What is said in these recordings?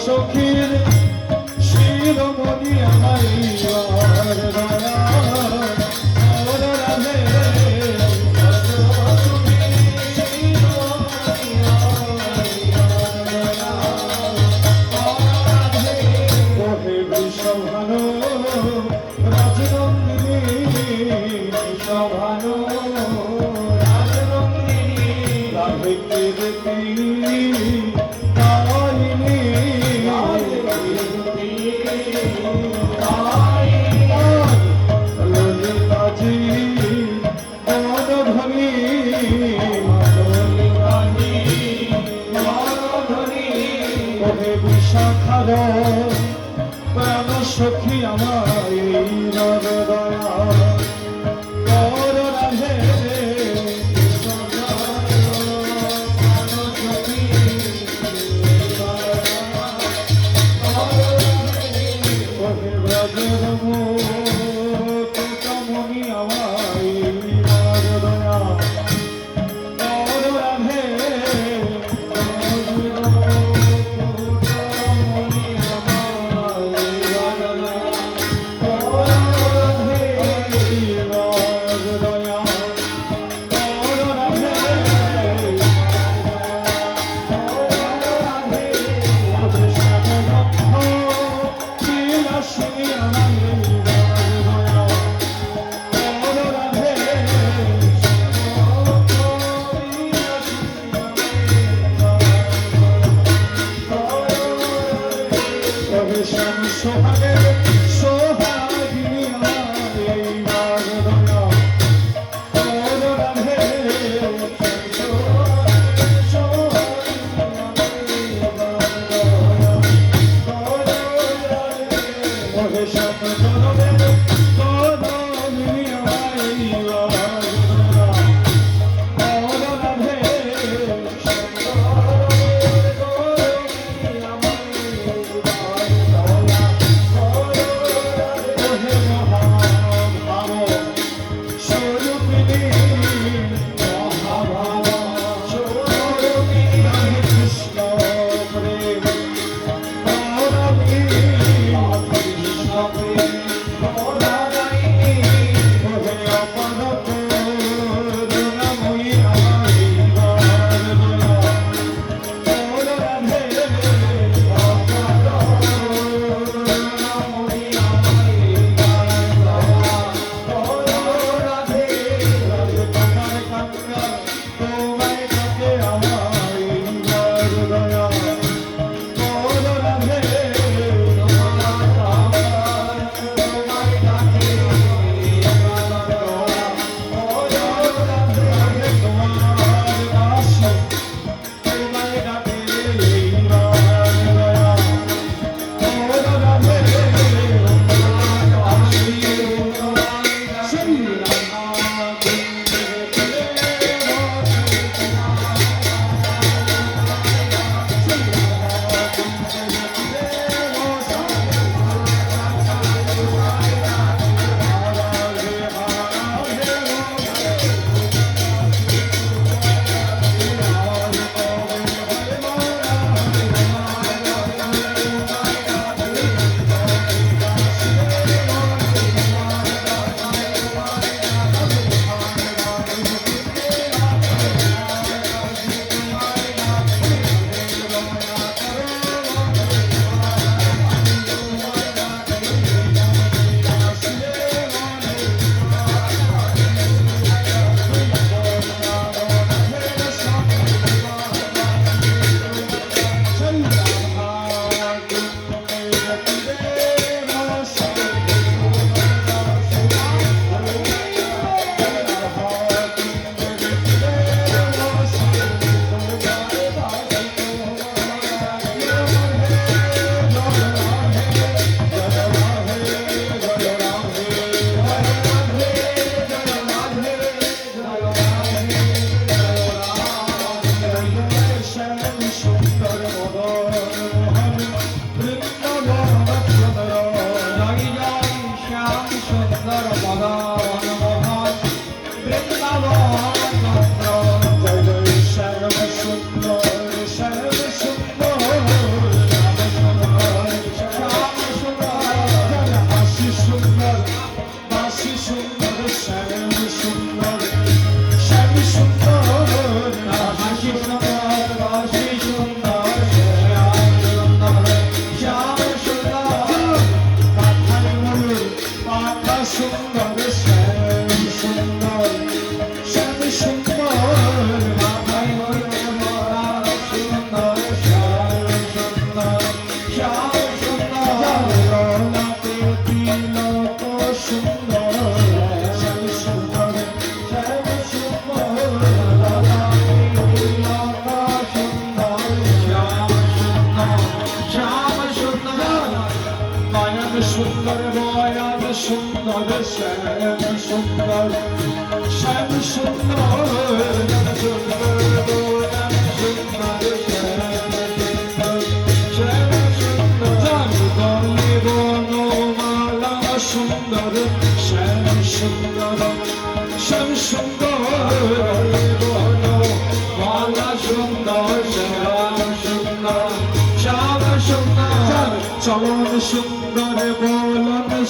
সখীর শিরোমণি আমার দয়া ওর রাধে ওহে বিশ্বভানু রাজনন্দিনী বিশ্বভানু রাজনন্দিনী রাধে কীর্তি বিশাখার প্রাণ সখী আমার দয়া কর রাধে ব্রজমণি আমার দয়া কর রাধে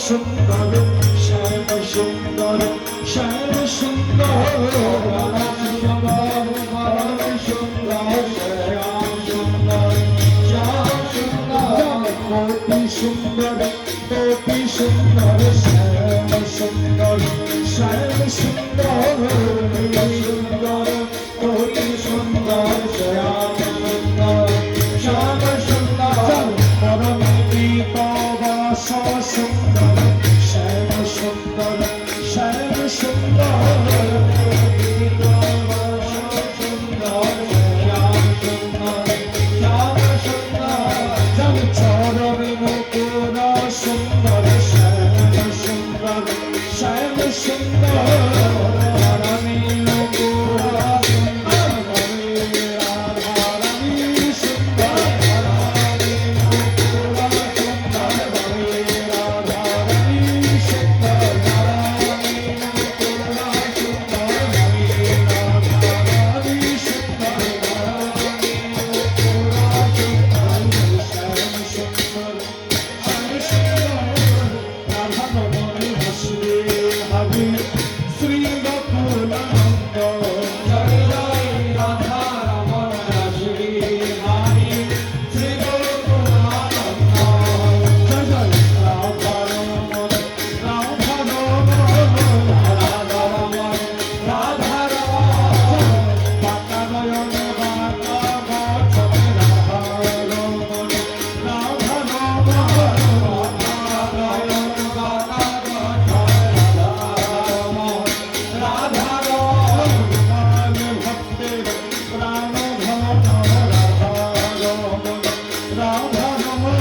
সুন্দর শ্যাম সুন্দর শ্যাম সুন্দর পরম সুন্দর পরম সুন্দর শ্যাম সুন্দর শ্যাম সুন্দর কোটি সুন্দর শ্যাম সুন্দর শ্যাম সুন্দর সুন্দর কোটি সুন্দর শ্যাম সুন্দর শ্যাম সুন্দর পরম বাস সুন্দর শ্যাম সুন্দর শ্যাম সুন্দর চরণ মুকুর সুন্দর শ্যাম সুন্দর শ্যাম সুন্দর রানী মুকুর সুন্দর রানী সুন্দর রানী মুকুর সুন্দর রানী সুন্দর রানী মুকুর সুন্দর রানী সুন্দর শ্রী বকুল জয় জয় রাধা রমন শ্রী হরি শ্রী বকুল জয় জয় রাধা রমন রাধা রমন রাধা রমন রাধা রমন বাঁকা নয়ন বাঁকা বচন রাধা রমন রাধা রমন বাঁকা নয়ন বাঁকা রাধা রমন ভক্তে প্রাণ ধন রাধা রমন রাধা রমন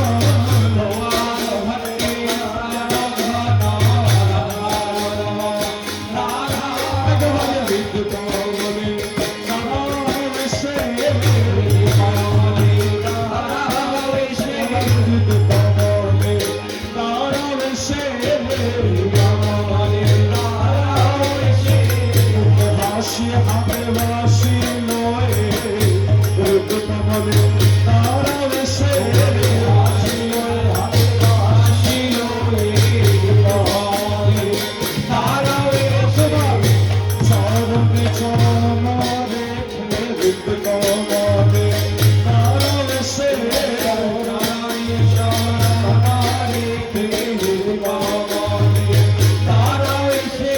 ভক্তে প্রাণ ধন রাধা রমন রাধা বিদ্যুৎ বলে রাধা সে বিদ্যুৎ বলে রাধা সে বাসি হাতে বাসি লয়ে রূপত বলে তারা বেশে বাসি লয়ে হাতে বাসি লয়ে তারা বেশে চরণে চরণ রেখে রূপত বলে তারা বেশে নারায়ণ চরণ রেখে রূপত বলে তারা বেশে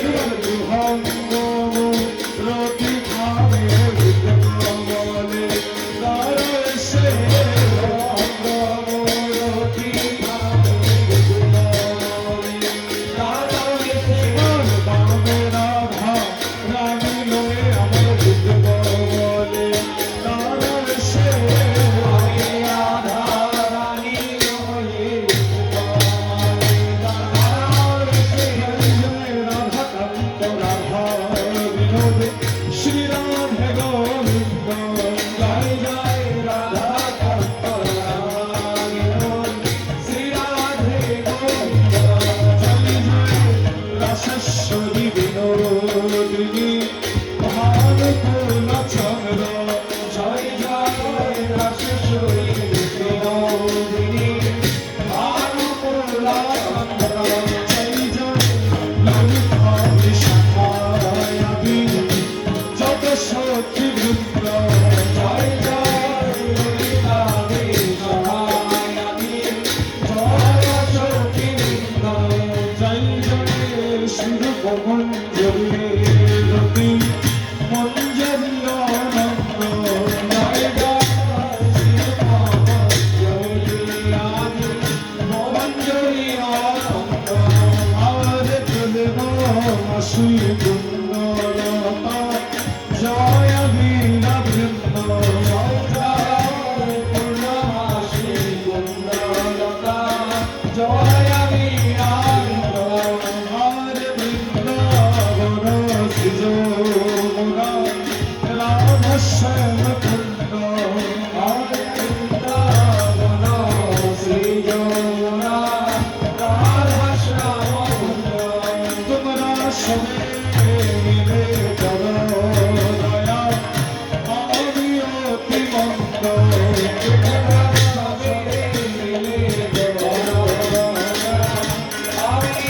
ভঙ্গ রতি খাবে বলে তারা সে রতি খাবে বলে তারা সে বামে রাধা রানী লয়ে আমার বলে তারা সে রাধা রানী লয়ে রাধা কান্ত রাধা বিনোদ শ্রী রাধে গোবিন্দ জয় জয় রাধা কান্ত রাধা বিনোদ শ্রী রাধে গোবিন্দ জয় জয় রাসেশ্বরী বিনোদিনী ভানুকুল চন্দ্র জয় জয় রাসেশ্বরী বিনোদিনী ভানুকুল চন্দ্র জয় জয় ললিতা বিশাখায়াবি যত সখী বৃন্দ জয় জয় ললিতা বিশাখায়াবি যত সখী বৃন্দ জয় জয় শিরূপ মঞ্জরি রতি মঞ্জরি আনন্দ জয় জয় শিরূপ মঞ্জরি আনন্দ আরে তুলব আশি কুন্দলতা জয় বীরা বৃন্দ জয় জয় পূর্ণমাসী কুন্দলতা জয় বীরা বৃন্দ আরে বৃন্দাবন শ্রীজোরা রাধশ্যাম কুন্দ আরে বৃন্দাবন শ্রীজোরা রাধশ্যাম কুন্দ তোমরা সবে মিলে করো দয়া আমি অতি মন্দ তোমরা সবে মিলে করো দয়া আমি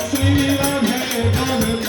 শ্রী রাধে গোবিন্দ